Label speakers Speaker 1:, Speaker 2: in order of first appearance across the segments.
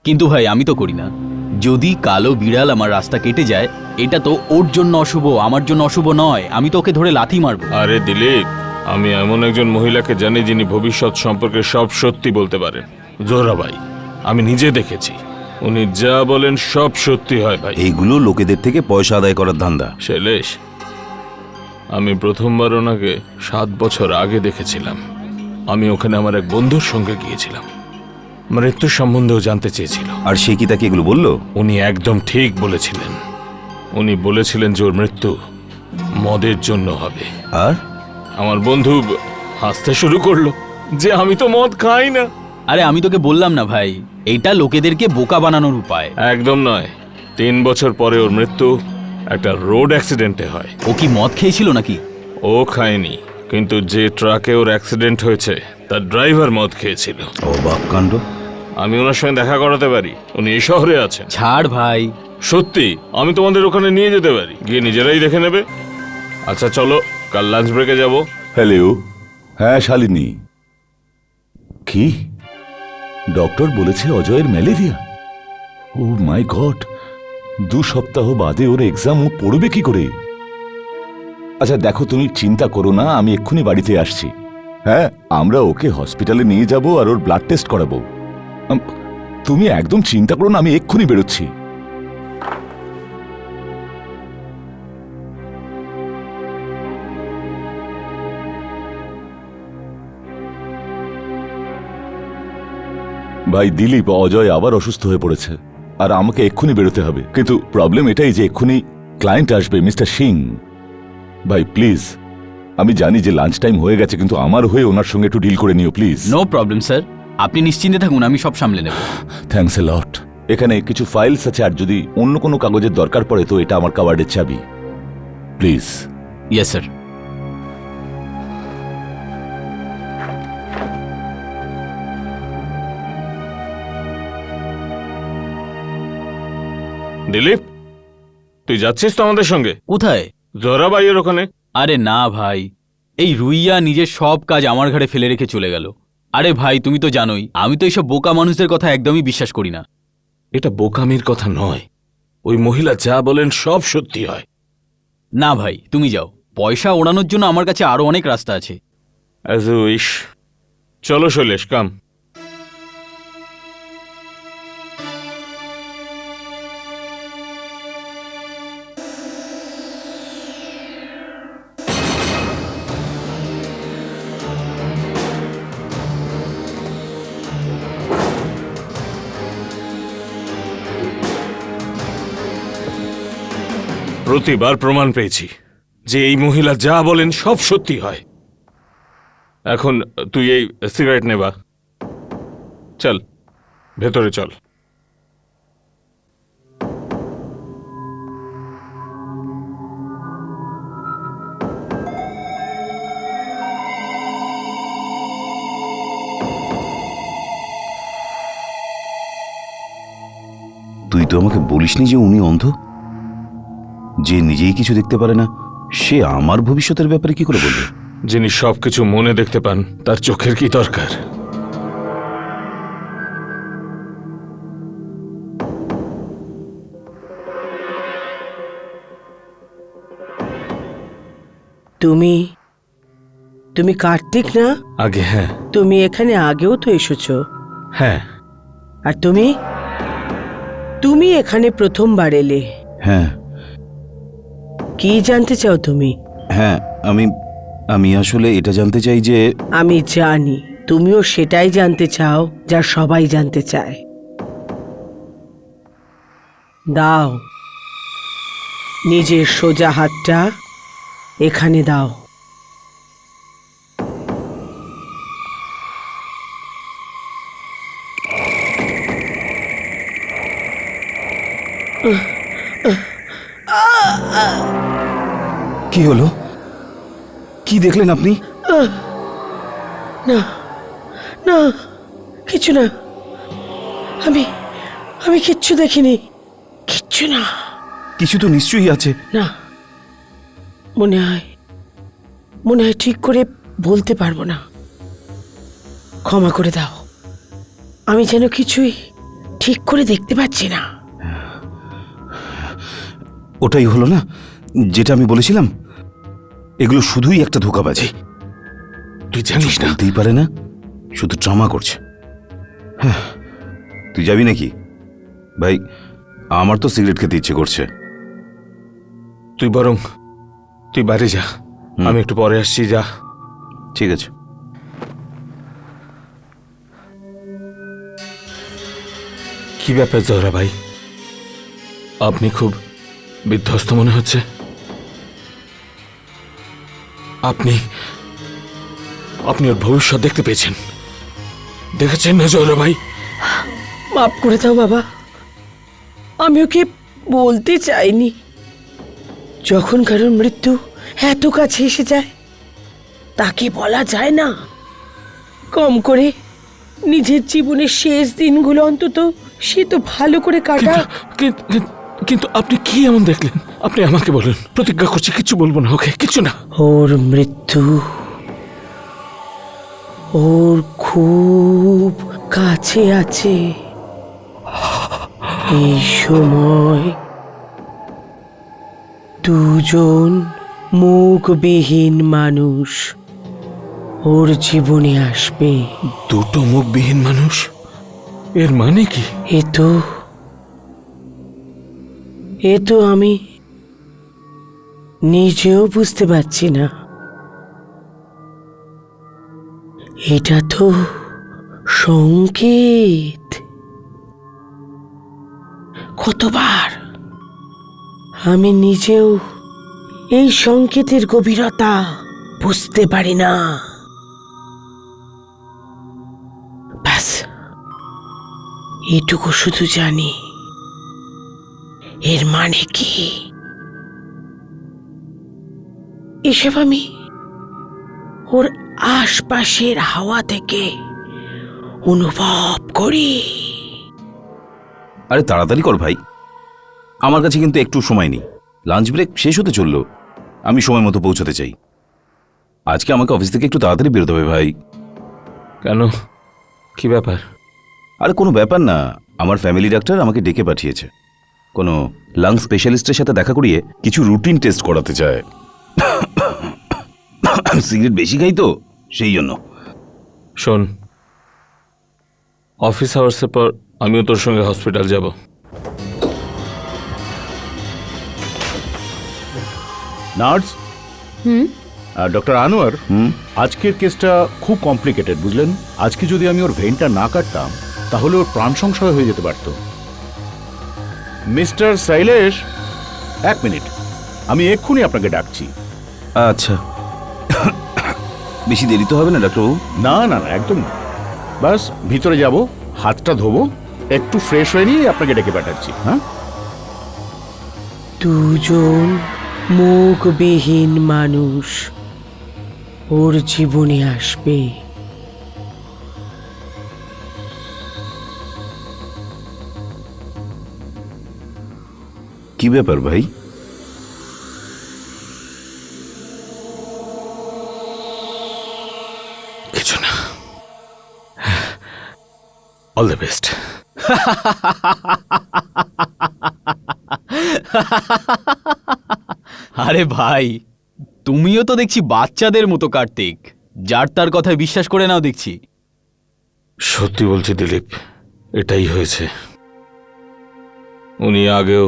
Speaker 1: কিন্তু ভাই আমি তো করি না। যদি কালো বিড়াল আমার রাস্তা কেটে যায়, এটা তো ওর জন্য অশুভ, আমার জন্য অশুভ নয়। আমি তো ওকে ধরে লাথি মারবো।
Speaker 2: আরে দিলীপ, আমি এমন একজন মহিলাকে জানি যিনি ভবিষ্যৎ সম্পর্কে সব সত্যি বলতে পারেন। জোহরাবাই, আমি নিজে দেখেছি, উনি যা বলেন সব সত্যি হয় ভাই।
Speaker 3: এইগুলো লোকেদের থেকে পয়সা আদায় করার ধান্দা।
Speaker 2: শৈলেশ, আমি প্রথমবার ওনাকে 7 বছর আগে দেখেছিলাম। আমি ওখানে আমার এক বন্ধুর সঙ্গে গিয়েছিলাম। মৃত্যু সম্বন্ধেও জানতে চেয়েছিল।
Speaker 3: আর সে কি তাকে এগুলো বললো?
Speaker 2: উনি একদম ঠিক বলেছিলেন। উনি বলেছিলেন যে ওর মৃত্যু মদের জন্য হবে।
Speaker 3: আর
Speaker 2: আমার বন্ধু হাসতে শুরু করলো যে আমি তো মদ খাই না।
Speaker 1: আরে আমি তোকে বললাম না ভাই, এইটা লোকেদেরকে বোকা বানানোর উপায়।
Speaker 2: একদম নয়। 3 বছর পরে ওর মৃত্যু একটা রোড অ্যাক্সিডেন্টে হয়।
Speaker 1: ও কি মদ খেয়েছিল নাকি?
Speaker 2: ও খায়নি, কিন্তু যে ট্রাকে ওর অ্যাক্সিডেন্ট হয়েছে তার ড্রাইভার মদ খেয়েছিল।
Speaker 3: অবাক কাণ্ড।
Speaker 2: আমি ওনার সঙ্গে দেখা করাতে পারি, উনি এই শহরে আছেন।
Speaker 1: ছাড় ভাই।
Speaker 2: সত্যি, আমি তোমাদের ওখানে নিয়ে যেতে পারি, গিয়ে নিজেরাই দেখে নেবে। আচ্ছা চলো, কাল লাঞ্চ ব্রেকে যাব।
Speaker 4: হ্যালো। হ্যাঁ শালিনী। কি ডক্টর বলেছে অজয়ের ম্যালেরিয়া? ও মাই গড, 2 সপ্তাহ বাদে ওর এক্সাম, ও পড়বে কি করে? আচ্ছা দেখো, তুমি চিন্তা করো না, আমি এক্ষুনি বাড়িতে আসছি। হ্যাঁ, আমরা ওকে হসপিটালে নিয়ে যাব আর ওর ব্লাড টেস্ট করাবো। তুমি একদম চিন্তা করো না, আমি এক্ষুনি বেরোচ্ছি। ভাই দিলীপ, অজয় আবার অসুস্থ হয়ে পড়েছে আর আমাকে এক্ষুনি বেরোতে হবে। কিন্তু প্রবলেম এটাই যে এক্ষুনি ক্লায়েন্ট আসবে, মিস্টার সিং। ভাই প্লিজ, আমি জানি যে লাঞ্চ টাইম হয়ে গেছে, কিন্তু আমার হয়ে ওনার সঙ্গে একটু ডিল করে নিও প্লিজ।
Speaker 1: নো প্রবলেম স্যার, আপনি নিশ্চিন্তে থাকুন, আমি সব সামলে নেব।
Speaker 4: থ্যাঙ্কস এ লট। এখানে কিছু ফাইলস আছে, আর যদি অন্য কোনো কাগজের দরকার পড়ে তো এটা আমার কাবার্ডের চাবি। প্লিজ।
Speaker 1: Yes sir.
Speaker 2: দিলীপ, তুই যাচ্ছিস তো আমাদের সঙ্গে?
Speaker 1: কোথায়?
Speaker 2: জোহরাবাইয়ের ওখানে।
Speaker 1: আরে না ভাই, এই রুইয়া নিজের সব কাজ আমার ঘাড়ে ফেলে রেখে চলে গেল। আরে ভাই তুমি তো জানোই, আমি তো এইসব বোকা মানুষদের কথা একদমই বিশ্বাস করি না।
Speaker 2: এটা বোকামির কথা নয়, ওই মহিলা যা বলেন সব সত্যি হয়।
Speaker 1: না ভাই তুমি যাও, পয়সা ওড়ানোর জন্য আমার কাছে আরো অনেক রাস্তা আছে।
Speaker 2: As you wish. চলো শৈলেশ, কাম। প্রতিবার প্রমাণ পেয়েছি যে এই মহিলা যা বলেন সব সত্যি হয়। এখন তুই এই সিগারেট নেবা, চল ভেতরে চল।
Speaker 3: তুই তো আমাকে বলিসনি যে উনি অন্ধ। যে নিজেই কিছু দেখতে পারে না, সে আমার ভবিষ্যতের ব্যাপারে কি করে বলবে?
Speaker 2: যিনি সবকিছু মনে দেখতে পান, তার চোখের কি দরকার?
Speaker 5: তুমি তুমি কার্তিক না?
Speaker 2: আগে হ্যাঁ।
Speaker 5: তুমি এখানে আগেও তো এসেছো।
Speaker 2: হ্যাঁ।
Speaker 5: আর তুমি তুমি এখানে প্রথমবার এলে।
Speaker 3: হ্যাঁ
Speaker 5: কি জানতে চাও তুমি?
Speaker 3: হ্যাঁ, আমি আসলে এটা জানতে চাই যে
Speaker 5: আমি জানি তুমিও সেটাই জানতে চাও যা সবাই জানতে চায়। দাও, নিজের সোজা হাতটা এখানে দাও।
Speaker 3: কি হলো? কি দেখলেন আপনি?
Speaker 5: না না, কিছু না। আমি আমি কিচ্ছু দেখিনি, কিচ্ছু না।
Speaker 3: কিছু তো নিশ্চয়ই আছে।
Speaker 5: না, মনে হয় ঠিক করে বলতে পারবো না। ক্ষমা করে দাও, আমি যেন কিছুই ঠিক করে দেখতে পাচ্ছি না।
Speaker 3: ওটাই হলো না যেটা আমি বলেছিলাম? এগুলো শুধুই একটা ধোঁকাবাজি।
Speaker 2: তুই জানিস না?
Speaker 3: বলতেই পারে না, শুধু ড্রামা করছে। হ্যাঁ, তুই যাবি নাকি? ভাই, আমার তো সিগারেট খেতে ইচ্ছে করছে।
Speaker 2: তুই বাইরে যা, আমি একটু পরে আসছি, যা।
Speaker 3: ঠিক আছে।
Speaker 2: কি ব্যাপার জহরা ভাই, আপনি খুব বিধ্বস্ত মনে হচ্ছে। আপনি ওর ভবিষ্যৎ দেখতে পেয়েছেন, দেখেছেন না জহরা ভাই?
Speaker 5: মাফ করে দাও বাবা, আমি ওকে বলতে চাইনি। যখন কারোর মৃত্যু এত কাছে এসে যায় তাকে বলা যায় না। কম করে নিজের জীবনের শেষ দিনগুলো অন্তত সে তো ভালো করে কাটা।
Speaker 2: কিন্তু আপনি কি এমন দেখলেন? আপনি আমাকে বলেন, প্রতিজ্ঞা করছি কিচ্ছু বলবো না, ওকে, কিচ্ছু না।
Speaker 5: ওর মৃত্যু ওর খুব কাছে আছে। এই সময় দুজন মুখবিহীন মানুষ ওর জীবনে আসবে।
Speaker 2: দুটো মুখবিহীন মানুষ? এর মানে কি?
Speaker 5: এ তো আমি নিজেও বুঝতে পারছি না। এটা তো সংকেত। কতবার আমি নিজেও এই সংকেতের গভীরতা বুঝতে পারি না। ব্যাস এটুকু শুধু জানি, এর মানে কি। এসব আমি ওর আশপাশের হাওয়া থেকে অনুভব করি।
Speaker 3: আরে তাড়াতাড়ি কর ভাই, আমার কাছে কিন্তু একটু সময় নেই। লাঞ্চ ব্রেক শেষ হতে চললো, আমি সময় মতো পৌঁছতে চাই। আজকে আমাকে অফিস থেকে একটু তাড়াতাড়ি বেরোতে হবে ভাই।
Speaker 2: কেন, কি ব্যাপার?
Speaker 3: আরে কোনো ব্যাপার না, আমার ফ্যামিলি ডাক্তার আমাকে ডেকে পাঠিয়েছে। কোনো লাং স্পেশালিস্টের সাথে দেখা করিয়ে কিছু রুটিন টেস্ট করাতে চায়। সিগারেট বেশি খাই তো, সেই জন্য।
Speaker 2: শোন, অফিস আওয়ার্সের পর আমিও তোর সঙ্গে হসপিটাল যাব।
Speaker 6: নার্স, ডক্টর আনোয়ার, আজকের কেসটা খুব কমপ্লিকেটেড, বুঝলেন? আজকে যদি আমি ওর ভেইনটা না কাটতাম তাহলে ওর প্রাণ সংশয় হয়ে যেতে পারত। মিস্টার শৈলেশ, এক মিনিট, আমি এক্ষুনি আপনাকে ডাকছি।
Speaker 3: আচ্ছা, বেশি দেরি তো হবে না ডাক্তারবাবু?
Speaker 6: না না না, একদম না। বাস ভিতরে যাব, হাতটা ধোবো, একটু ফ্রেশ হয়ে নিয়ে আপনাকে ডেকে পাঠাচ্ছি। হ্যাঁ,
Speaker 5: দুজন মুখবিহীন মানুষ ওর জীবনে আসবে।
Speaker 3: কি ব্যাপার ভাই?
Speaker 2: কিছু না, অল দ্য বেস্ট।
Speaker 1: আরে ভাই, তুমিও তো দেখছি বাচ্চাদের মতো কার্তিক, যার তার কথায় বিশ্বাস করে নাও দেখছি।
Speaker 2: সত্যি বলছি দিলীপ, এটাই হয়েছে। উনি আগেও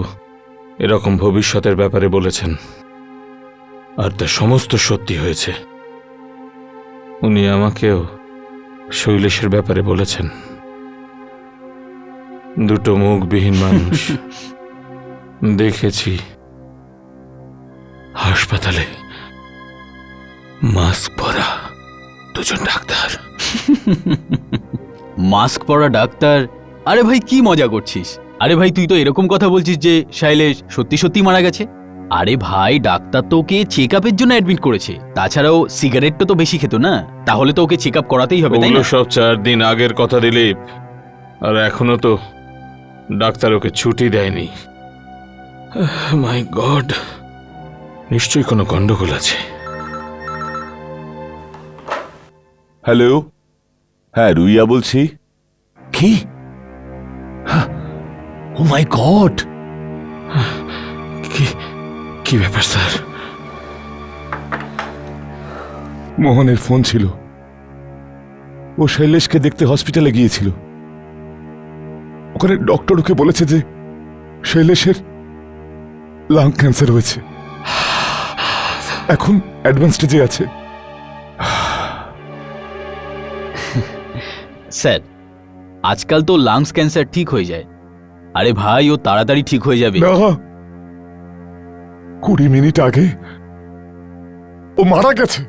Speaker 2: এরকম ভবিষ্যতের ব্যাপারে বলেছেন, আর তা সমস্ত সত্যি হয়েছে। উনি আমাকেও শৈলেশের ব্যাপারে বলেছেন। দুটো মুখবিহীন মানুষ দেখেছি হাসপাতালে, মাস্ক পরা দুজন ডাক্তার।
Speaker 1: মাস্ক পরা ডাক্তার? আরে ভাই, কি মজা করছিস? আরে ভাই, তুই তো এরকম কথা বলছিস যে শৈলেশ সত্যি সত্যি মারা গেছে। আরে ভাই, ডাক্তার তো ওকে চেক আপের জন্য অ্যাডমিট করেছে। তাছাড়াও সিগারেটটা তো বেশি খেত না, তাহলে তো ওকে চেক আপ করাতেই হবে, তাই
Speaker 2: ওগুলো
Speaker 1: না?
Speaker 2: সব 4 দিন আগের কথা দিলীপ, আর এখনো তো ডাক্তার ওকে ছুটি দেয়নি। মাই গড, নিশ্চয়ই কোনো গন্ডগোল আছে।
Speaker 4: হ্যালো, হ্যাঁ রুইয়া বলছি। কি? ও মাই গড!
Speaker 2: কি কি ব্যাপার স্যার?
Speaker 4: মোহনের ফোন ছিল। ও শৈলেশকে দেখতে হসপিটালে গিয়েছিল। ওখানে ডক্টর ওকে বলেছে যে শৈলেশের লাং ক্যান্সার হয়েছে, এখন অ্যাডভান্স স্টেজে আছে।
Speaker 1: স্যার, আজকাল তো লাংস ক্যান্সার ঠিক হয়ে যায়। আরে ভাই, ও তাড়াতাড়ি ঠিক হয়ে যাবে।
Speaker 4: না, 20 মিনিট আগে ও মারা গেছে।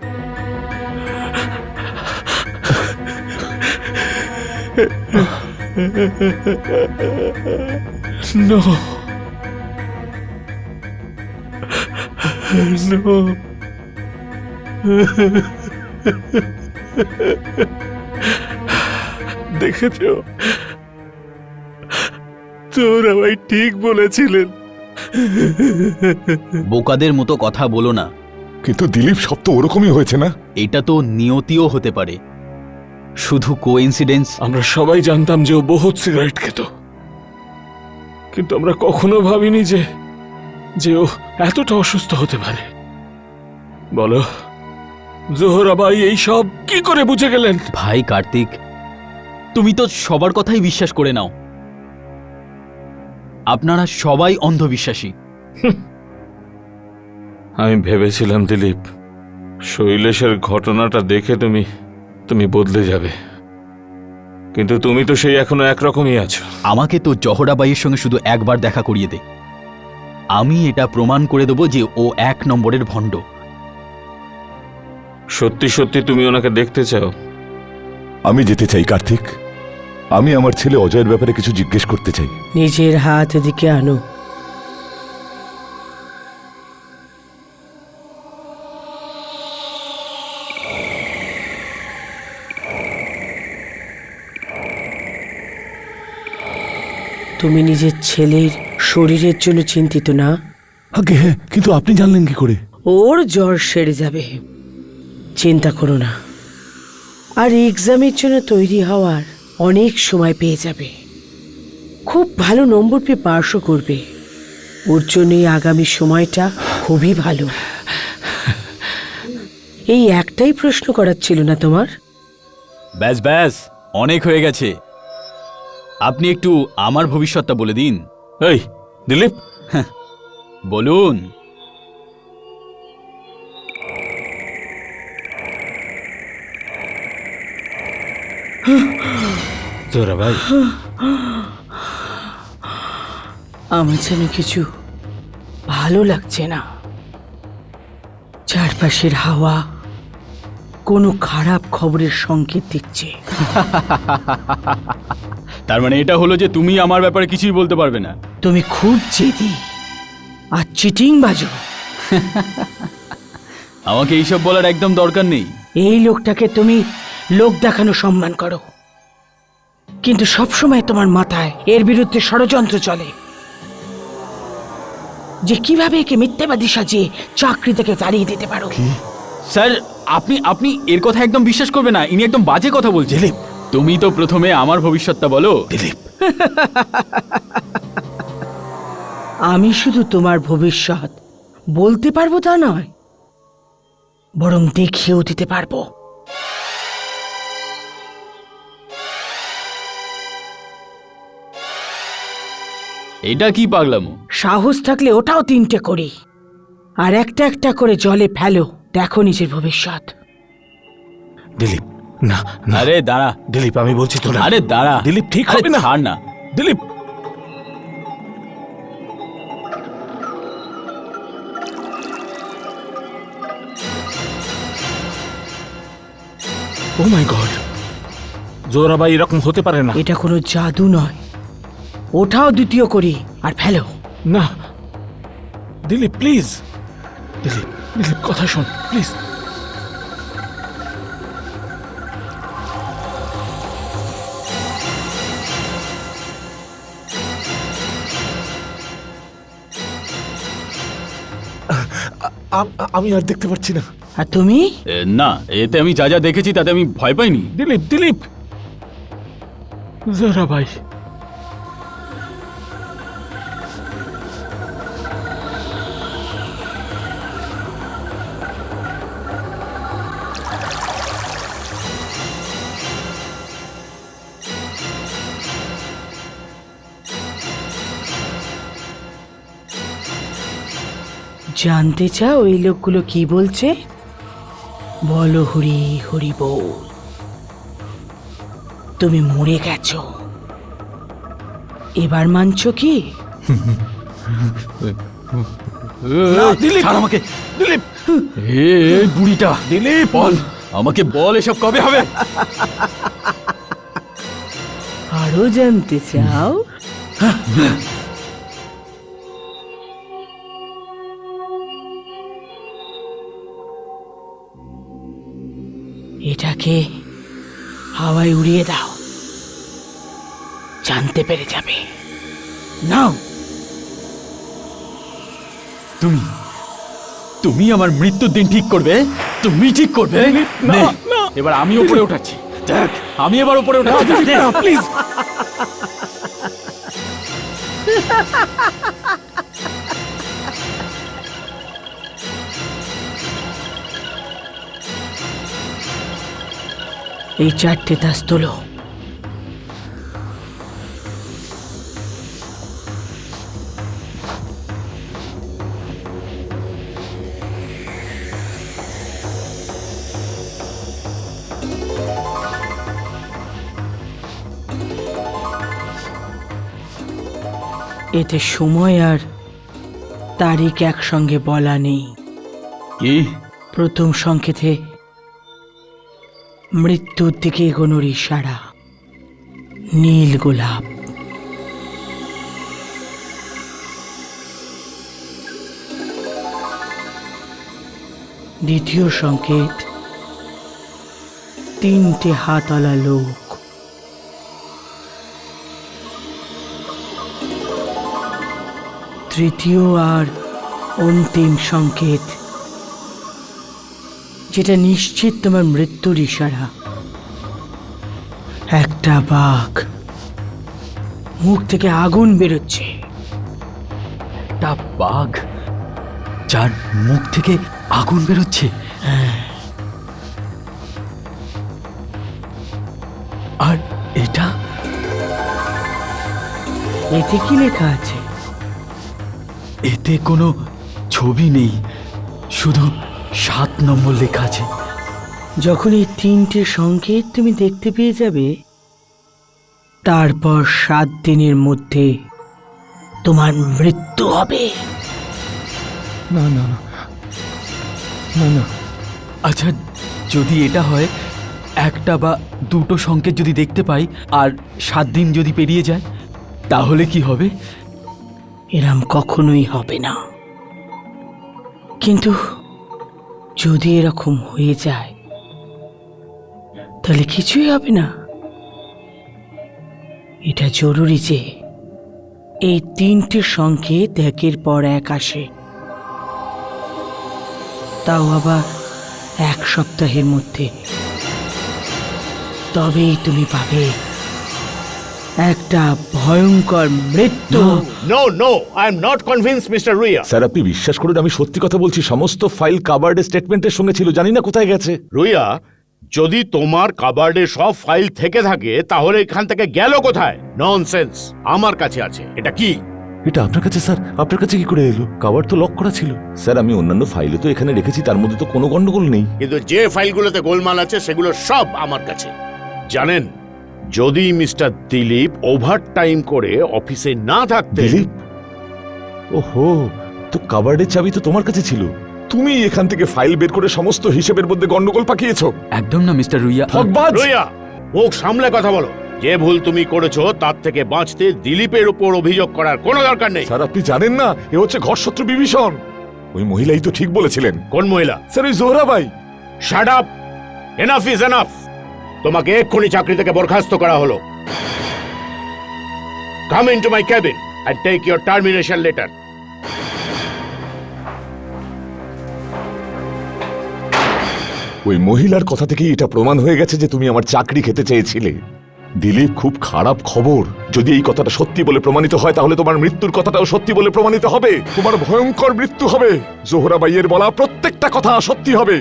Speaker 2: নো নো, দেখেছো, তোরা ভাই ঠিক বলেছিলেন।
Speaker 1: বোকাদের মতো কথা বলো না।
Speaker 4: কিন্তু দিলীপ, সব তো ওরকমই হয়েছে না?
Speaker 1: এটা তো নিয়তিও হতে পারে, শুধু কোইন্সিডেন্স।
Speaker 2: আমরা সবাই জানতাম যে ও বহুত সিগারেট খেত, কিন্তু আমরা কখনো ভাবিনি যে ও এতটা অসুস্থ হতে পারে। বলো, জোহরাবাই এই সব কি করে বুঝে গেলেন?
Speaker 1: ভাই কার্তিক, তুমি তো সবার কথাই বিশ্বাস করে নাও। আপনারা সবাই অন্ধবিশ্বাসী।
Speaker 2: আমি ভেবেছিলাম দিলীপ, শৈলেশের ঘটনাটা দেখে তুমি বদলে যাবে, কিন্তু তুমি তো সেই এখনো একরকমই আছো।
Speaker 1: আমাকে তো জহরাবাইয়ের সঙ্গে শুধু একবার দেখা করিয়ে দে, আমি এটা প্রমাণ করে দেবো যে ও 1 নম্বরের ভণ্ড।
Speaker 2: সত্যি সত্যি তুমি ওনাকে দেখতে চাও?
Speaker 4: আমি যেতে চাই কার্তিক। আমি আমার ছেলে অজয়ের ব্যাপারে কিছু জিজ্ঞেস করতে চাই।
Speaker 5: নিজের হাত এদিকে আনো। তুমি নিজের ছেলের শরীরের জন্য চিন্তিত না?
Speaker 4: আগে হ্যাঁ, কিন্তু আপনি জানলেন কি করে?
Speaker 5: ওর জ্বর সেরে যাবে, চিন্তা করো না। আর এক্সামের জন্য তৈরি হওয়ার অনেক সময় পেয়ে যাবে। খুব ভালো নম্বর পেয়ে পাসও করবে। ওর জন্য এই আগামী সময়টা খুবই ভালো। এই একটাই প্রশ্ন করার ছিল না তোমার?
Speaker 1: ব্যাস ব্যাস, অনেক হয়ে গেছে। আপনি একটু আমার ভবিষ্যৎটা বলে দিন।
Speaker 2: এই দিলীপ,
Speaker 1: বলুন।
Speaker 2: জোহরাবাই,
Speaker 5: আমার যেন কিছু ভালো লাগছে না। চারপাশের হাওয়া কোনো খারাপ খবরের সংকেত দিচ্ছে।
Speaker 1: তার মানে এটা হলো যে তুমি আমার ব্যাপারে কিছুই বলতে পারবে না।
Speaker 5: তুমি খুব জেদি আর চিটিং বাজো।
Speaker 1: আমাকে এইসব বলার একদম দরকার নেই।
Speaker 5: এই লোকটাকে তুমি লোক দেখানো সম্মান করো, কিন্তু সবসময় তোমার মাথায় এর বিরুদ্ধে ষড়যন্ত্র চলে যে কিভাবে একে মিথ্যাবাদী সাজিয়ে চাকরি থেকে তাড়িয়ে দিতে পারো।
Speaker 1: স্যার, আপনি এর কথা একদম বিশ্বাস করবে না। ইনি একদম বাজে কথা বলছে। দিলীপ, তুমি তো প্রথমে আমার ভবিষ্যৎটা বলো।
Speaker 2: দিলীপ,
Speaker 5: আমি শুধু তোমার ভবিষ্যৎ বলতে পারবো তা নয়, বরং দেখিয়েও দিতে পারবো।
Speaker 1: এটা কি পাগলামো?
Speaker 5: সাহস থাকলে ওটাও 3টে করি, আর একটা একটা করে জলে ফেলো। দেখো নিজের ভবিষ্যৎ।
Speaker 2: দিলীপ, না না,
Speaker 1: আরে দাঁড়া।
Speaker 2: দিলীপ, আমি বলছি তো না।
Speaker 1: আরে দাঁড়া।
Speaker 2: দিলীপ, ঠিক
Speaker 1: আরে
Speaker 2: হবে না।
Speaker 1: ছাড় না।
Speaker 2: দিলীপ, ও মাই গড, জোহরাবাই এরকম হতে পারে না।
Speaker 5: এটা কোনো জাদু নয়। ওঠাও 2য় করি আর ফেলো।
Speaker 2: না দিলীপ, প্লিজ। দিলীপ, দিলীপ, কথা শোন প্লিজ।
Speaker 4: আমি আর দেখতে পাচ্ছি না।
Speaker 5: আর তুমি?
Speaker 1: না, এতে আমি যা যা দেখেছি তাতে আমি ভয় পাইনি।
Speaker 2: দিলীপ, দিলীপ, জোহরাবাই,
Speaker 5: জানতে চাও এই লোকগুলো কি বলছে? বলো হরি হরি বল। তুমি মরে গেছো, এবার মানছো কি?
Speaker 1: ছাড় আমাকে দিলীপ। এই বুড়িটা দিলীপ, বল আমাকে, বল এসব কবে হবে?
Speaker 5: আরো জানতে চাও? এটাকে হাওয়ায় উড়িয়ে দাও, জানতে পেরে যাবে। নাও।
Speaker 1: তুমি তুমি আমার মৃত্যুর দিন ঠিক করবে? তুমি ঠিক করবে? নে, এবার আমি উপরে উঠাচ্ছি। দেখ, আমি এবার উপরে উঠাচ্ছি। প্লিজ।
Speaker 5: এই 4টে তাস তোলো। এতে সময় আর তারিখ একসঙ্গে বলা নেই।
Speaker 1: কি?
Speaker 5: প্রথম সংকেতে মৃত্যুর দিকে এগোনোর ইশারা, নীল গোলাপ। দ্বিতীয় সংকেত, 3টে হাতওয়ালা লোক। তৃতীয় আর অন্তিম সংকেত, যেটা নিশ্চিত তোমার মৃত্যুর ইশারা, একটা বাঘ, মুখ থেকে আগুন বেরোচ্ছে।
Speaker 1: একটা বাঘ যার মুখ থেকে আগুন বেরোচ্ছে? আর এটা?
Speaker 5: এতে কি লেখা আছে?
Speaker 1: এতে কোনো ছবি নেই, শুধু 7 নম্বর লেখা আছে।
Speaker 5: যখন এই 3টে সংকেত তুমি দেখতে পেয়ে যাবে, তারপর 7 দিনের মধ্যে তোমার মৃত্যু হবে।
Speaker 2: না না না না না,
Speaker 1: আচ্ছা, যদি এটা হয়, একটা বা দুটো সংকেত যদি দেখতে পাই আর 7 দিন যদি পেরিয়ে যায়, তাহলে কি হবে?
Speaker 5: এরম কখনোই হবে না। কিন্তু যদি এরকম হয়ে যায়, তাহলে কিছুই হবে না। এটা জরুরি যে এই 3টে সংকেত একের পর এক আসে, তাও আবার 1 সপ্তাহের মধ্যে। তবেই তুমি পাবে একটা ভয়ঙ্কর মৃত্যু।
Speaker 6: No no, I am not convince mister Ruia.
Speaker 4: Sir আপনি বিশ্বাস করুন, আমি সত্যি কথা বলছি। সমস্ত ফাইল কাবার্ডে স্টেটমেন্টের সঙ্গে ছিল, জানি না কোথায় গেছে।
Speaker 6: রুইয়া, যদি তোমার কাবার্ডে সব ফাইল থেকে থাকে তাহলে এখান থেকে গেল কোথায়? ননসেন্স, আমার কাছে আছে। এটা কি?
Speaker 4: এটা আপনার কাছে স্যার? আপনার কাছে কি করে এলো? কাবার্ড তো লক করা ছিল। স্যার আমি অন্যান্য ফাইলও তো এখানে রেখেছি, তার মধ্যে তো কোনো গন্ডগোল নেই।
Speaker 6: কিন্তু যে ফাইলগুলোতে গোলমাল আছে সেগুলো সব আমার কাছে। জানেন, যদি মিস্টার দিলীপ ওভারটাইম করে অফিসে না থাকতে।
Speaker 4: দিলীপ? ওহো, তো কাবার্ডের চাবি তো তোমার কাছে ছিল। তুমি এখান থেকে ফাইল বের করে সমস্ত হিসেবের মধ্যে গন্ডগোল পাকিয়েছো।
Speaker 1: একদম না মিস্টার রুইয়া।
Speaker 4: ঠকবাজ!
Speaker 6: রুইয়া, মুখ সামলে কথা বলো। যে ভুল তুমি করেছো তার থেকে বাঁচতে দিলীপের উপর অভিযোগ করার কোনো দরকার নেই।
Speaker 4: স্যার আপনি জানেন না, এ হচ্ছে ঘরশত্রু বিভীষণ। ওই মহিলাই তো ঠিক বলেছিলেন।
Speaker 6: কোন মহিলা?
Speaker 4: স্যার ওই Zohrabai.
Speaker 6: Shut up, enough is enough. তোমাকে এক্ষুনি চাকরি থেকে বরখাস্ত করা হলো। Come into my cabin and take your termination letter.
Speaker 4: ওই মহিলার কথা থেকেই এটা প্রমাণ হয়ে গেছে যে তুমি আমার চাকরি খেতে চেয়েছিলে। দিলীপ, খুব খারাপ খবর। যদি এই কথাটা সত্যি বলে প্রমাণিত হয়, তাহলে তোমার মৃত্যুর কথাটাও সত্যি বলে প্রমাণিত হবে। তোমার ভয়ঙ্কর মৃত্যু হবে। জোহরাবাইয়ের বলা প্রত্যেকটা কথা সত্যি হবে।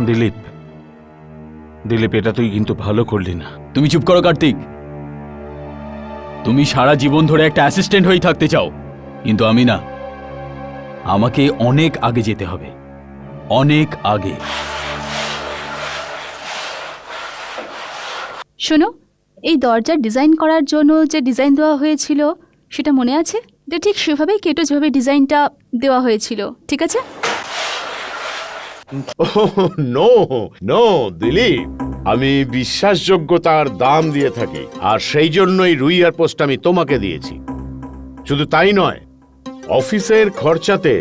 Speaker 6: দিলীপ, দিলীপ, এটা তুই কিন্তু ভালো করলি না।
Speaker 1: তুমি চুপ করো কার্তিক। তুমি সারা জীবন ধরে একটা অ্যাসিস্ট্যান্ট হয়েই থাকতে চাও, কিন্তু আমি না। আমাকে অনেক আগে যেতে হবে, অনেক আগে।
Speaker 7: শোনো, এই দরজার ডিজাইন করার জন্য যে ডিজাইন দেওয়া হয়েছিল সেটা মনে আছে? এটা ঠিক সেভাবেই কেটো যেভাবে ডিজাইনটা দেওয়া হয়েছিল, ঠিক আছে?
Speaker 6: নো নো দিলীপ, আমি বিশ্বাসযোগ্যতার দাম দিয়ে থাকি, আর সেই জন্যই রুইয়ার পোস্ট আমি তোমাকে দিয়েছি। শুধু তাই নয়, অফিসের খরচাতে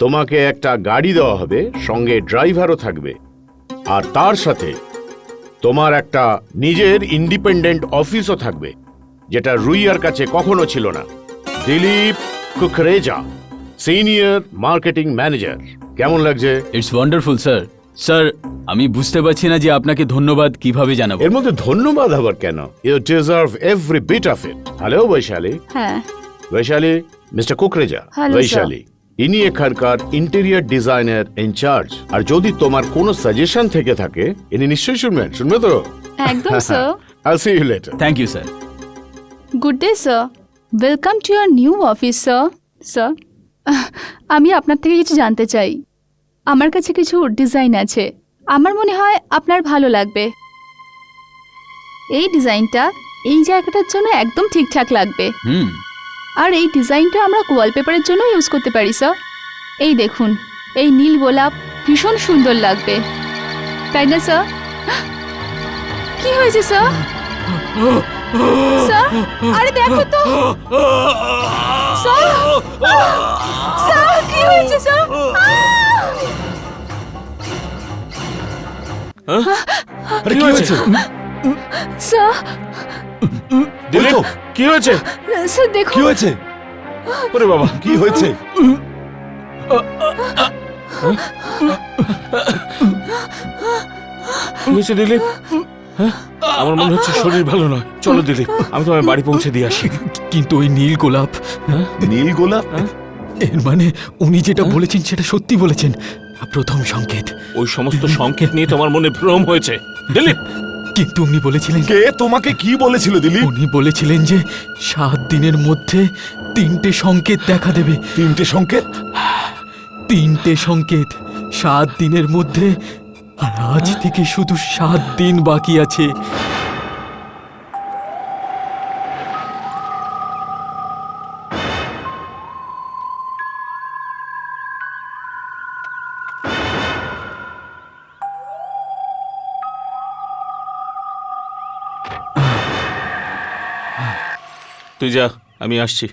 Speaker 6: তোমাকে একটা গাড়ি দেওয়া হবে, সঙ্গে ড্রাইভারও থাকবে, আর তার সাথে তোমার একটা নিজের ইন্ডিপেন্ডেন্ট অফিসও থাকবে, যেটা রুইয়ার কাছে কখনো ছিল না। Dilip Kukreja, senior marketing manager. কেমন লাগছে?
Speaker 1: It's wonderful sir. স্যার, আমি বুঝতে পারছি না যে আপনাকে ধন্যবাদ কিভাবে জানাবো।
Speaker 6: এর মধ্যে ধন্যবাদ আবার কেন? You deserve every bit of it. Hello Vaishali.
Speaker 7: হ্যাঁ।
Speaker 6: বৈশালী, মিস্টার কুকরেজা।
Speaker 7: Hello,
Speaker 6: বৈশালী, ইনি এখানকার ইন্টেরিয়র ডিজাইনার ইনচার্জ, আর যদি তোমার কোনো সাজেশন থেকে থাকে ইনি নিশ্চয়ই শুনবেন। শুনবে তো?
Speaker 7: একদম sir.
Speaker 6: I'll see you later.
Speaker 1: Thank you sir.
Speaker 7: Good day sir, welcome to your new office sir. Sir, আমি আপনার থেকে কিছু জানতে চাই। আমার কাছে কিছু ডিজাইন আছে, আমার মনে হয় আপনার ভালো লাগবে। এই ডিজাইনটা এই জায়গাটার জন্য একদম ঠিকঠাক লাগবে, আর এই ডিজাইনটা আমরা ওয়ালপেপারের জন্য ইউজ করতে পারি স্যার। এই দেখুন, এই নীল গোলাপ ভীষণ সুন্দর লাগবে, তাই না স্যার? কি হয়েছে স্যার? স্যার, আরে দেখো তো স্যার, স্যার কি হয়েছে স্যার?
Speaker 2: আরে কি হয়েছে?
Speaker 7: স্যার,
Speaker 2: দিলীপ, কি হয়েছে?
Speaker 7: স্যার দেখুন।
Speaker 4: কি হয়েছে?
Speaker 2: ওরে বাবা,
Speaker 4: কি হয়েছে?
Speaker 2: কি হয়েছে দিলীপ? হ্যাঁ? আমার মনে হচ্ছে শরীর ভালো নয়। চলো দিলীপ, আমি তোমার বাড়ি পৌঁছে দিয়ে আসি।
Speaker 1: কিন্তু ওই নীল গোলাপ,
Speaker 4: নীল গোলাপ?
Speaker 1: এর মানে উনি যেটা বলেছেন সেটা সত্যি বলেছেন। প্রথম সংকেত।
Speaker 2: ওই সমস্ত সংকেত নিয়ে তোমার মনে ভ্রম হয়েছে দিলীপ।
Speaker 1: কিন্তু উনি বলেছিলেন,
Speaker 4: কে তোমাকে কি বলেছিল দিলীপ?
Speaker 1: উনি বলেছিলেন যে 7 দিনের মধ্যে 3টে সংকেত দেখা দেবে।
Speaker 4: 3টে সংকেত?
Speaker 1: 3টে সংকেত 7 দিনের মধ্যে, আর আজ থেকে শুধু 7 দিন বাকি আছে।
Speaker 2: তুই যা, আমি আসছি।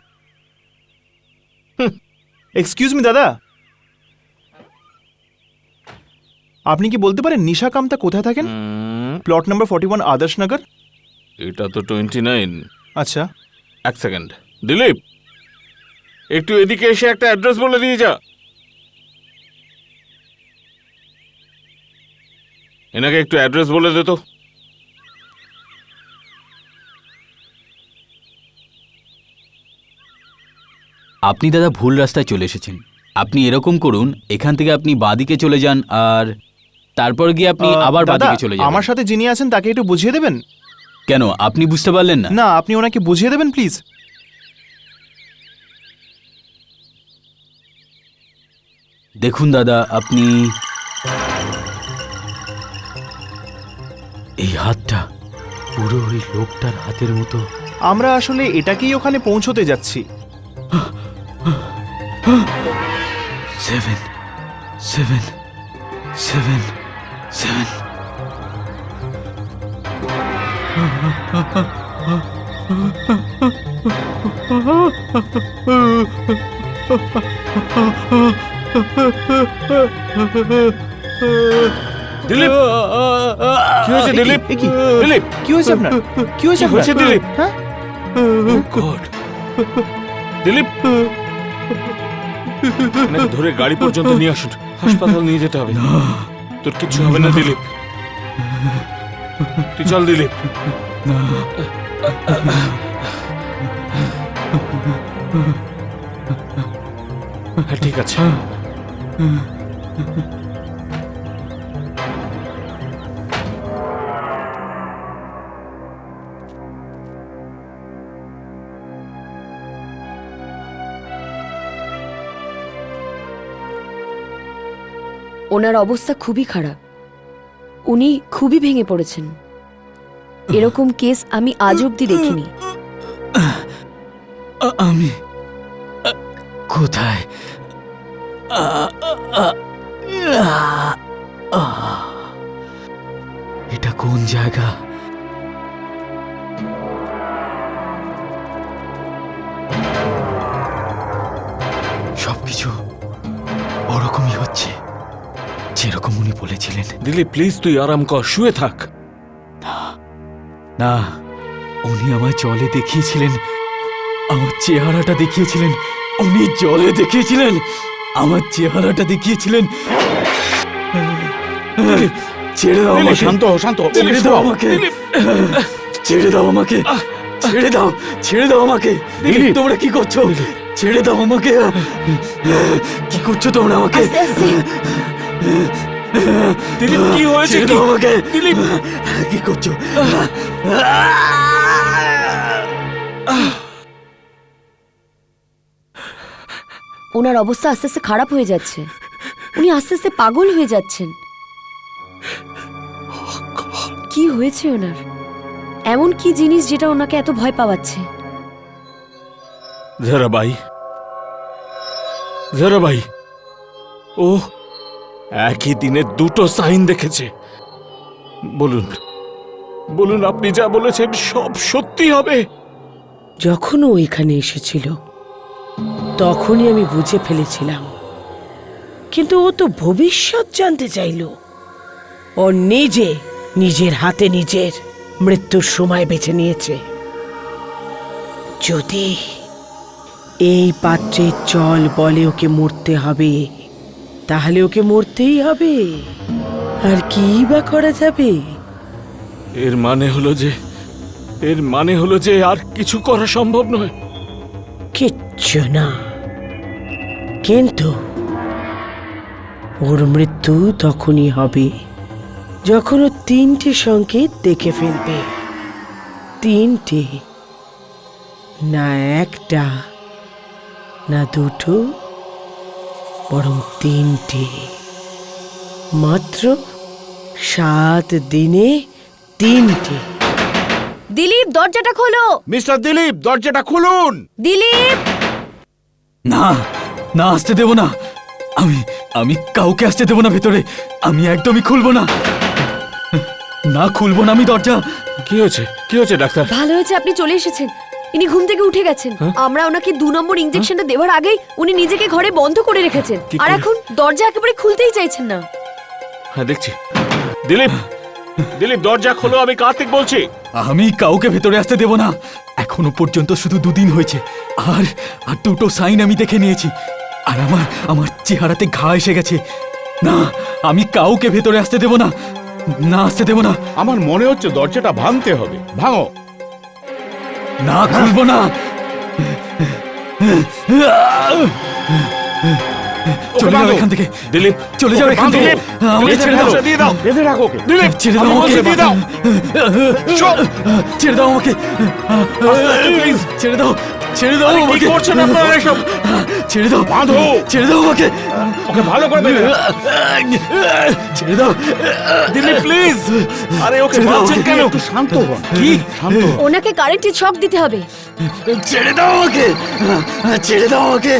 Speaker 8: এক্সকিউজ মি দাদা, আপনি কি বলতে পারেন নিশা কামতা কোথায় থাকেন? প্লট নাম্বার 41 আদর্শ নগর।
Speaker 2: এটা তো 29।
Speaker 8: আচ্ছা,
Speaker 2: এক সেকেন্ড দিলীপ, একটু এদিকে এসে একটা অ্যাড্রেস বলে দিয়ে যা। এনাকে একটু অ্যাড্রেস বলে দে তো।
Speaker 1: আপনি দাদা ভুল রাস্তায় চলে এসেছেন। আপনি এরকম করুন, এখান থেকে আপনি বাঁদিকে চলে যান, আর তারপর গিয়ে আপনি আবার
Speaker 8: দাদা,
Speaker 1: বাঁদিকে চলে যান।
Speaker 8: আমার সাথে যিনি আছেন তাকে একটু বুঝিয়ে দেবেন?
Speaker 1: কেন, আপনি বুঝতে পারলেন না?
Speaker 8: না, আপনি ওনাকে বুঝিয়ে দেবেন প্লিজ।
Speaker 1: দেখুন দাদা, আপনি এই হাতটা পুরো ওই লোকটার হাতের মতো।
Speaker 8: আমরা আসলে এটাকেই ওখানে পৌঁছতে যাচ্ছি।
Speaker 1: 7 7 7 7
Speaker 2: দিলীপ, কি হয়েছে দিলীপ?
Speaker 8: এ কি?
Speaker 2: দিলীপ,
Speaker 8: কি হয়েছে আপনার? কি হয়েছে
Speaker 2: কি হয়েছে
Speaker 8: আপনার?
Speaker 2: দিলীপ?
Speaker 8: হ্যাঁ?
Speaker 2: গড, দিলীপ, এনাকে ধরে গাড়ি পর্যন্ত নিয়ে আসুন, হাসপাতাল নিয়ে যেতে হবে। তোর কিচ্ছু হবে না দিলীপ, তুই চল দিলীপ। হ্যাঁ ঠিক আছে।
Speaker 9: ওনার অবস্থা খুবই খারাপ, উনি খুবই ভেঙে পড়েছেন। এরকম কেস আমি আজ অব্দি দেখিনি।
Speaker 1: আমি কোথায়? এটা কোন জায়গা? সবকিছু ওরকমই হচ্ছে যেরকম উনি বলেছিলেন।
Speaker 2: দিলীপ প্লিজ তুই আরাম কর, শুয়ে থাক।
Speaker 1: না, উনি আমায় জলে দেখিয়েছিলেন, আমার চেহারাটা দেখিয়েছিলেন। উনি জলে দেখিয়েছিলেন, আমার চেহারাটা দেখিয়েছিলেন। ছেড়ে দাও আমাকে,
Speaker 6: শান্ত হও, শান্ত হও।
Speaker 1: ছেড়ে দাও আমাকে, ছেড়ে দাও আমাকে, ছেড়ে দাও, ছেড়ে দাও আমাকে। তোমরা কি করছো? ছেড়ে দাও আমাকে। কি করছো তোমরা আমাকে?
Speaker 9: আস্তে আস্তে।
Speaker 2: দিলীপ কি হয়েছে?
Speaker 1: ছেড়ে দাও আমাকে।
Speaker 2: দিলীপ
Speaker 1: কি করছো?
Speaker 9: ওনার অবস্থা আস্তে আস্তে খারাপ হয়ে যাচ্ছে, উনি আস্তে আস্তে পাগল হয়ে যাচ্ছেন। কি হয়েছে ওনার? এমন কি জিনিস যেটা ওনাকে এত ভয় পাওয়াচ্ছে?
Speaker 2: জরাবাই, জরাবাই, ও একই দিনে দুটো সাইন দেখেছে। বলুন, বলুন আপনি যা বলেছেন সব সত্যি হবে?
Speaker 5: যখন ও এখানে এসেছিল তখনই আমি বুঝে ফেলেছিলাম, কিন্তু ও তো ভবিষ্যৎ জানতে চাইল। ও নিজে নিজের হাতে নিজের মৃত্যুর সময় বেছে নিয়েছে। যদি এই পাত্রের জল বলে ওকে মরতে হবে, তাহলে ওকে মরতেই হবে। আর কি বা করা যাবে?
Speaker 2: এর মানে হলো যে আর কিছু করা সম্ভব নয়।
Speaker 5: কিচ্ছু না, কিন্তু ওর মৃত্যু তখনই হবে যখন ও 3টে সংকেত দেখে ফেলবে। 3টে, না একটা, না দুটো, বরং 3টে। মাত্র 7 দিনে 3টে।
Speaker 9: দিলীপ দরজাটা খোলো!
Speaker 6: মিস্টার দিলীপ, দরজাটা খুলুন।
Speaker 9: দিলীপ!
Speaker 1: না, না আসতে দেব না। আমি কাউকে আসতে দেব না ভেতরে। আমি একদমই খুলবো না, না খুলবো না আমি দরজা।
Speaker 2: কি হয়েছে? কি হয়েছে ডাক্তার?
Speaker 9: ভালো হয়েছে আপনি চলে এসেছেন। ইনি ঘুম থেকে উঠে গেছেন। আমরা ওনাকে 2 নম্বর ইনজেকশনটা দেওয়ার আগেই উনি নিজেকে ঘরে বন্ধ করে রেখেছেন,
Speaker 2: কি
Speaker 9: আর
Speaker 2: করে?
Speaker 9: এখন দরজা একেবারে খুলতেই চাইছেন না।
Speaker 2: হ্যাঁ দেখছি। দিলীপ, দিলীপ দরজা খোলো, আমি কার্তিক বলছি।
Speaker 1: আমি কাউকে ভেতরে আসতে দেব না। এখনো পর্যন্ত শুধু 2 দিন হয়েছে, আর 2টো সাইন আমি দেখে নিয়েছি, আর আমার চেহারাতে ঘা এসে গেছে। না, আমি কাউকে ভেতরে আসতে দেব না, না আসতে দেব না।
Speaker 6: আমার মনে হচ্ছে দরজাটা ভাঙতে হবে। ভাঙো।
Speaker 1: না, খুলবো না। চলে যাও এখান থেকে,
Speaker 2: দিলীপ
Speaker 1: চলে যাও এখান থেকে। আমাকে ছেড়ে দাও,
Speaker 2: দিয়ে দাও।
Speaker 6: বেঁধে রাখো ওকে।
Speaker 2: দিলীপ
Speaker 1: ছেড়ে দাও
Speaker 2: আমি
Speaker 1: আমাকে,
Speaker 2: বলছি, দিয়ে দাও।
Speaker 1: ছেড়ে দাও আমাকে,
Speaker 2: প্লিজ।
Speaker 1: ছেড়ে দাও, ছেড়ে দাও
Speaker 2: কি
Speaker 1: আমাকে,
Speaker 2: করছেন আপনারা এসব?
Speaker 1: ছেড়ে দাও,
Speaker 6: বাঁধো।
Speaker 1: ছেড়ে দাও আমাকে,
Speaker 6: ওকে ভালো করে বেঁধে রাখো।
Speaker 1: ছেড়ে দাও।
Speaker 2: দিলীপ প্লিজ। আরে ওকে
Speaker 1: ছেড়ে দাও,
Speaker 2: বাঁধছেন কেন?
Speaker 6: একটু শান্ত হন। কি? শান্ত হন।
Speaker 9: ওনাকে কারেন্টের শক দিতে হবে।
Speaker 1: ছেড়ে দাও আমাকে, ছেড়ে দাও আমাকে,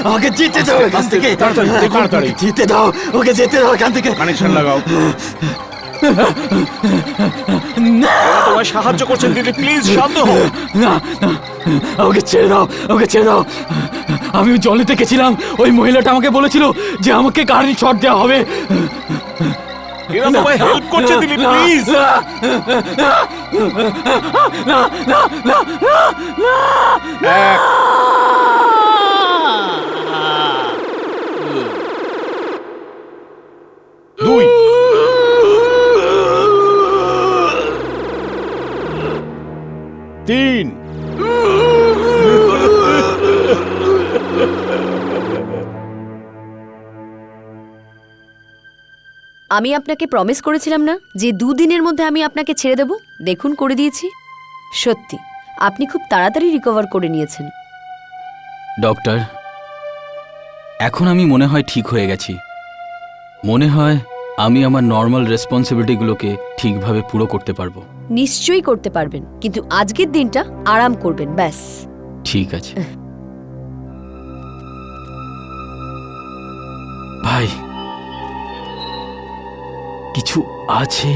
Speaker 1: আমাকে যেতে দাও এখান থেকে,
Speaker 6: তাড়াতাড়ি, তাড়াতাড়ি।
Speaker 1: যেতে দাও, ওকে যেতে দাও এখান থেকে।
Speaker 6: কানেকশন লাগাও।
Speaker 2: তোমায় সাহায্য করছেন দিলীপ, প্লিজ শান্ত হও।
Speaker 1: না, না, আমাকে ছেড়ে দাও, আমাকে ছেড়ে দাও। আমি ওই জলে দেখেছিলাম, ওই মহিলাটা আমাকে বলেছিল যে আমাকে কারেন্ট শট দেওয়া হবে।
Speaker 2: এরা তোমায় হেল্প করছে দিলীপ, প্লিজ।
Speaker 1: না, না, না,
Speaker 6: এক, দুই, তিন।
Speaker 9: আমি আপনাকে প্রমিস করেছিলাম না যে 2 দিনের মধ্যে আমি আপনাকে ছেড়ে দেব? দেখুন করে দিয়েছি। সত্যি আপনি খুব তাড়াতাড়ি রিকভার করে নিয়েছেন।
Speaker 1: ডক্টর, এখন আমি মনে হয় ঠিক হয়ে গেছি। মনে হয় আমি আমার নর্মাল রেসপন্সিবিলিটিগুলোকে ঠিকভাবে পুরো করতে পারবো।
Speaker 9: নিশ্চয়ই করতে পারবেন, কিন্তু আজকের দিনটা আরাম করবেন ব্যাস।
Speaker 1: ঠিক আছে ভাই, কিছু আছে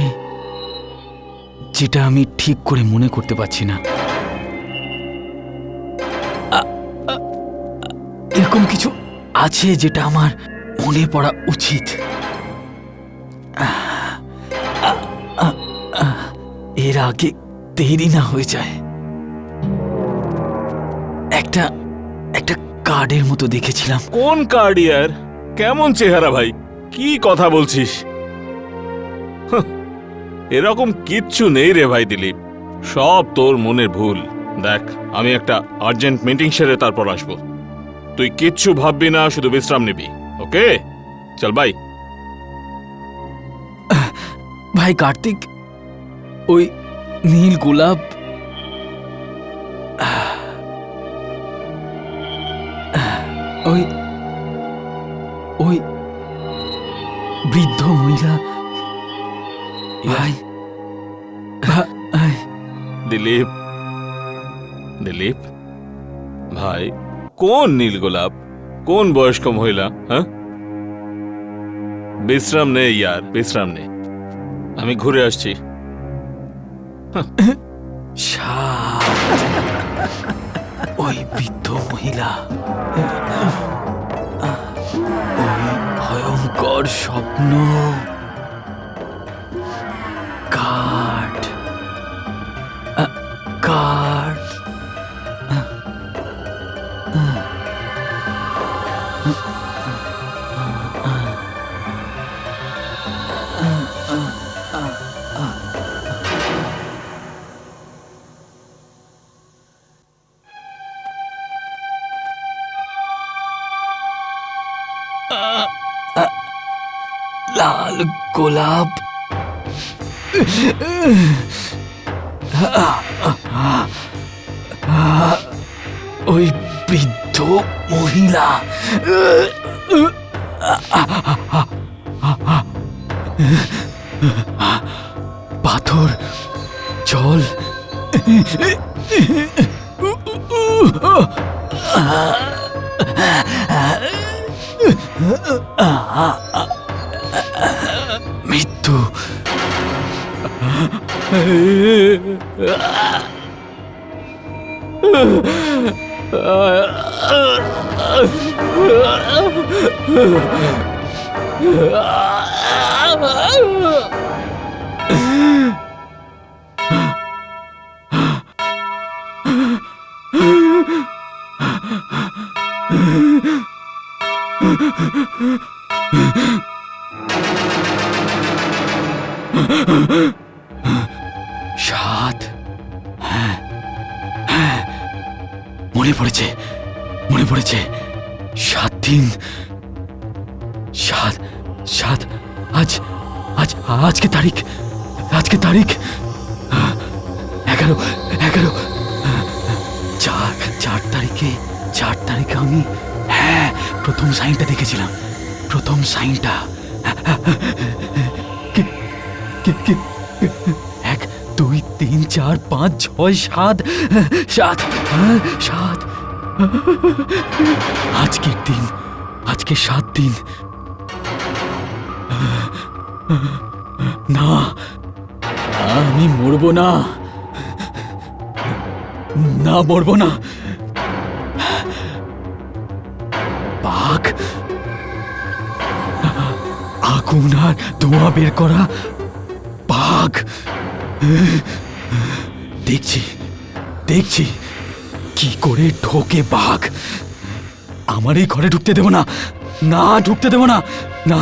Speaker 1: যেটা আমি ঠিক করে মনে করতে পারছি না। এরকম কিছু আছে যেটা আমার মনে পড়া উচিত। এর আগে দেরি না হয়ে যায়। একটা একটা কার্ডের মতো দেখেছিলাম।
Speaker 2: কোন কার্ড ইয়ার? কেমন চেহারা ভাই, কি কথা বলছিস? হাহ, এরকম কিচ্ছু নেই রে ভাই দিলীপ, সব তোর মনের ভুল। দেখ, আমি একটা আর্জেন্ট মিটিং সেরে তারপর আসবো। তুই কিচ্ছু ভাববি না, শুধু বিশ্রাম নিবি, ওকে? চল বাই।
Speaker 1: ভাই কার্তিক, ওই নীল গোলাপ ওই ওই বৃদ্ধ মহিলা, ভাই ভাই,
Speaker 2: দিলীপ, দিলীপ ভাই, কোন নীল গোলাপ, কোন বয়স্ক মহিলা? হ্যাঁ, বিশ্রাম নে ইয়ার, বিশ্রাম নে, আমি ঘুরে আসছি।
Speaker 1: ওই বৃদ্ধ মহিলা, ওই ভয়ঙ্কর স্বপ্ন, কাঠ কাঠ লাল গোলাপ, ওই বৃদ্ধ মহিলা, পাথর, জল, মৃত্যু, স্বাদ, হ্যাঁ হ্যাঁ, মনে পড়েছে, মনে পড়েছে। 7 দিন, সাত সাত, আজ আজ আজকে তারিখ, আজকে তারিখ 11 11, 4 তারিখে, 4 তারিখে আমি, হ্যাঁ, প্রথম সাইনটা দেখেছিলাম, প্রথম সাইনটা। 1 2 3 4 5 6 7 7 7, আজকের দিন, আজকে 7 দিন। না, আমি মরবো না, না মরবো না। বাঘ, আগুন আর ধোঁয়া বের করা বাঘ, দেখছি দেখছি কি করে ঢোকে বাঘ। আমার এই ঘরে ঢুকতে দেব না, না ঢুকতে দেব না, না।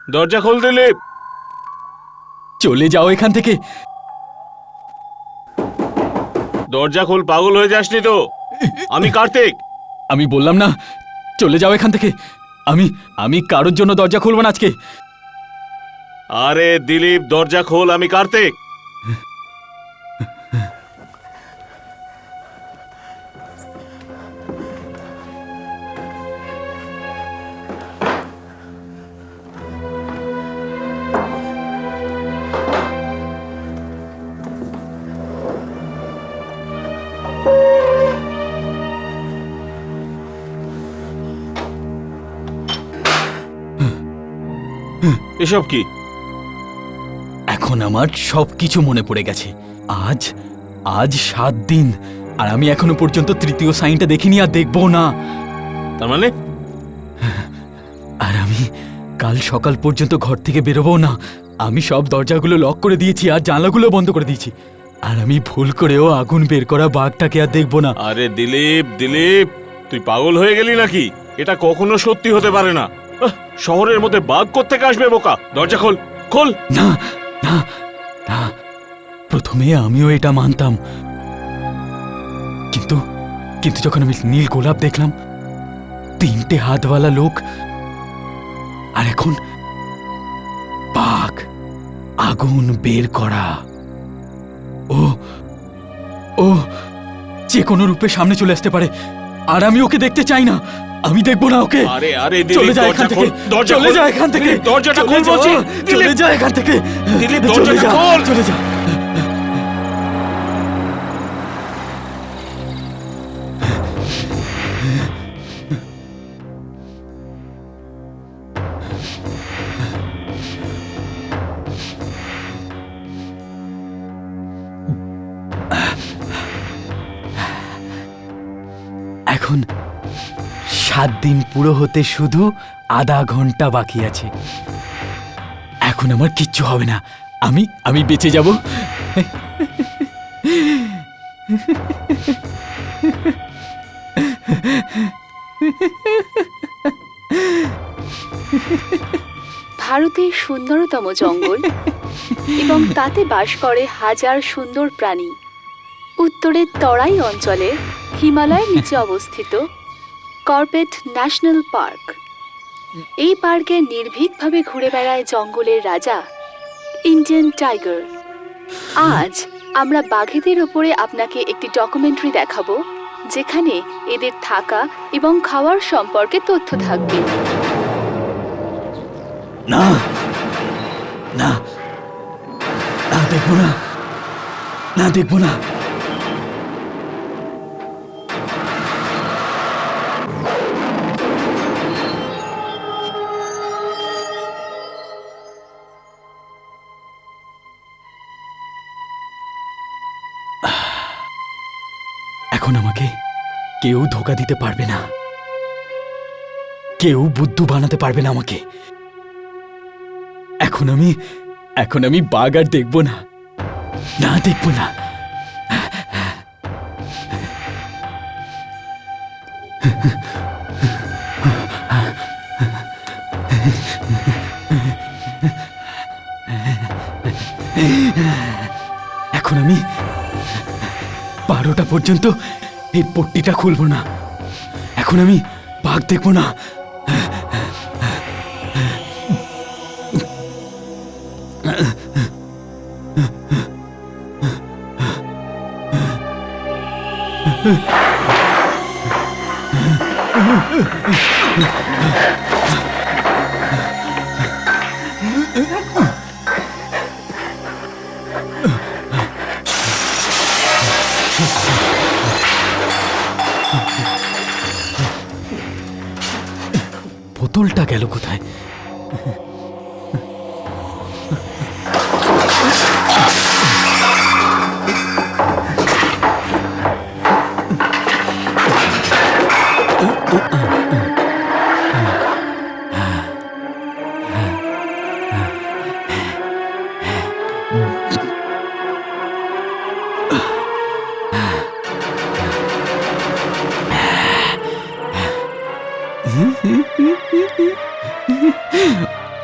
Speaker 2: দরজা খোল দিলীপ।
Speaker 1: চলে যাও এখান থেকে।
Speaker 2: দরজা খোল, পাগল হয়ে যাসনি তো? আমি কার্তিক।
Speaker 1: আমি বললাম না চলে যাও এখান থেকে। আমি আমি কারোর জন্য দরজা খুলবো না আজকে।
Speaker 2: আরে দিলীপ, দরজা খোল, আমি কার্তিক। এসব কি?
Speaker 1: এখন আমার সবকিছু মনে পড়ে গেছে। আজ আজ 7 দিন আর আমি এখনো পর্যন্ত তৃতীয় সাইনটা দেখিনি আর দেখবো না।
Speaker 2: তার মানে?
Speaker 1: আর আমি কাল সকাল পর্যন্ত ঘর থেকে বেরোবো না। আমি সব দরজাগুলো লক করে দিয়েছি আর জানলাগুলো বন্ধ করে দিয়েছি। আর আমি ভুল করেও আগুন বের করা বাঘটাকে আর দেখবো না।
Speaker 2: আরে দিলীপ, দিলীপ, তুই পাগল হয়ে গেলি নাকি? এটা কখনো সত্যি হতে পারে না। শহরের মধ্যে বাঘ কোত্থেকে আসবে বোকা? দরজা খোল, খোল।
Speaker 1: না না না, প্রথমে আমিও এটা মানতাম, কিন্তু কিন্তু যখন আমি নীল গোলাপ দেখলাম, 3টে হাতওয়ালা লোক, আর এখন বাঘ, আগুন বের করা, ও ও যে কোনো রূপে সামনে চলে আসতে পারে আর আমি ওকে দেখতে চাই না। আমি দেখবো না ওকে।
Speaker 2: আরে আরে
Speaker 1: চলে
Speaker 2: দিলীপ,
Speaker 1: যা
Speaker 2: দরজা
Speaker 1: এখান থেকে,
Speaker 2: খোল, দরজা
Speaker 1: চলে
Speaker 2: খোল।
Speaker 1: যা এখান থেকে,
Speaker 2: দিলীপ, দরজাটা
Speaker 1: চলে
Speaker 2: খোল
Speaker 1: যা,
Speaker 2: বলছি।
Speaker 1: চলে যা এখান থেকে,
Speaker 2: দিলীপ,
Speaker 1: চলে
Speaker 2: দরজাটা
Speaker 1: যা,
Speaker 2: খোল।
Speaker 1: চলে যা। এখন 7 দিন পুরো হতে শুধু আধা ঘন্টা বাকি আছে। এখন আমার কিচ্ছু হবে না। আমি আমি বেঁচে যাব।
Speaker 7: ভারতের সুন্দরতম জঙ্গল এবং তাতে বাস করে হাজার সুন্দর প্রাণী। উত্তরের তরাই অঞ্চলে হিমালয়ের নিচে অবস্থিত কর্বেট ন্যাশনাল পার্ক। এই পার্কে নির্ভীকভাবে ঘুরে বেড়ায় জঙ্গলের রাজা ইন্ডিয়ান টাইগার। আজ আমরা বাঘেদের ওপরে আপনাকে একটি ডকুমেন্টারি দেখাবো, যেখানে এদের থাকা এবং খাওয়ার সম্পর্কে তথ্য থাকবে।
Speaker 1: না না না, দেখবো না, না দেখবো না। এখন আমাকে কেউ ধোকা দিতে পারবে না, কেউ বুদ্ধু বানাতে পারবে না আমাকে। এখন আমি বাঘ আর দেখবো না, না দেখবো না। এখন আমি 12টা পর্যন্ত এই পট্টিটা খুলবো না। এখন আমি বাঘ দেখবো না। বোতলটা গেল কোথায়?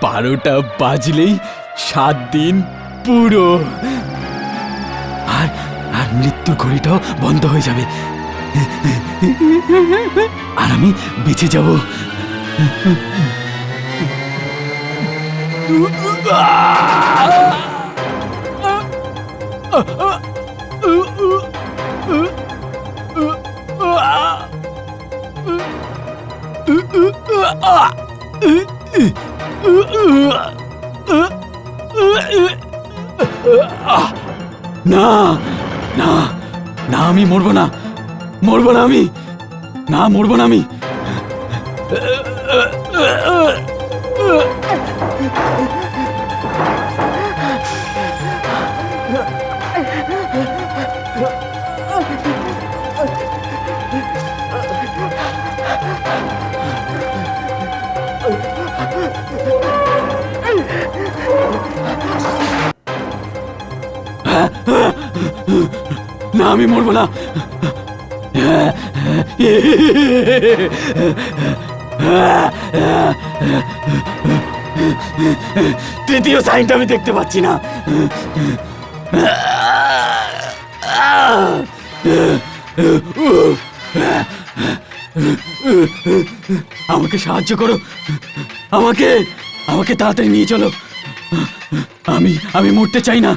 Speaker 1: 12টা বাজলেই 7 দিন পুরো, আর আর মৃত্যুর ঘড়িটাও বন্ধ হয়ে যাবে, আর আমি বেঁচে যাব। না না না, আমি মরবো না, মরবো না আমি, না মরবো না আমি। না আমি মরবো না। তৃতীয় সাইনটা আমি দেখতে পাচ্ছি না। আমাকে সাহায্য করো, আমাকে আমাকে তাড়াতাড়ি নিয়ে চলো, আমি আমি মরতে চাই না।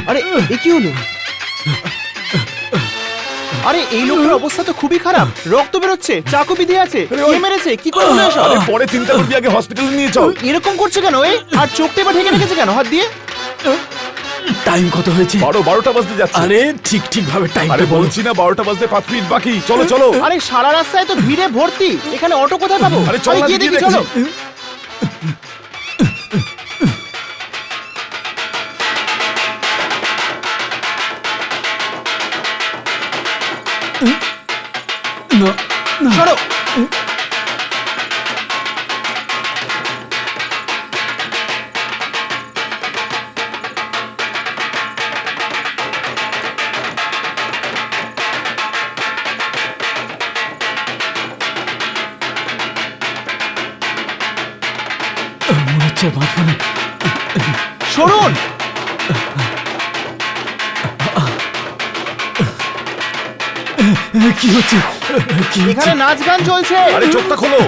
Speaker 8: আরে এ কি হলো? আরে এই লোকের অবস্থা তো খুবই খারাপ, রক্ত বেরোচ্ছে, চাকু বিধে আছে, কে মেরেছে, কি করে হলো এসব?
Speaker 4: পরে চিন্তা করবি, আগে হসপিটালে নিয়ে চল।
Speaker 8: এরকম করছে কেন এ? আর চোখটা এবার ঢেকে রেখেছে কেন হাত দিয়ে?
Speaker 1: টাইম কত হয়েছে?
Speaker 4: 12টা বাজতে যাচ্ছে।
Speaker 1: আরে ঠিক ঠিক ভাবে টাইম
Speaker 4: আরে বলছি না 12টা বাজতে 5 মিনিট বাকি, চলো চলো।
Speaker 8: আরে সারা রাস্তায় তো ভিড়ে ভর্তি, এখানে অটো কোথায় পাবো?
Speaker 4: আরে চল না,
Speaker 8: গিয়ে
Speaker 4: গিয়ে
Speaker 8: দেখি, চলো।
Speaker 4: দেখছি।
Speaker 8: সরো।
Speaker 1: মনে হচ্ছে বাঁচবো না।
Speaker 8: সরুন।
Speaker 1: কি হচ্ছে? কি হচ্ছে?
Speaker 8: এখানে নাচ গান চলছে।
Speaker 4: আরে চোখটা খোলো।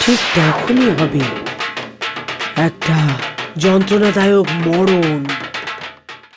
Speaker 5: ঠিক তখনই হবে একটা যন্ত্রণাদায়ক মরণ।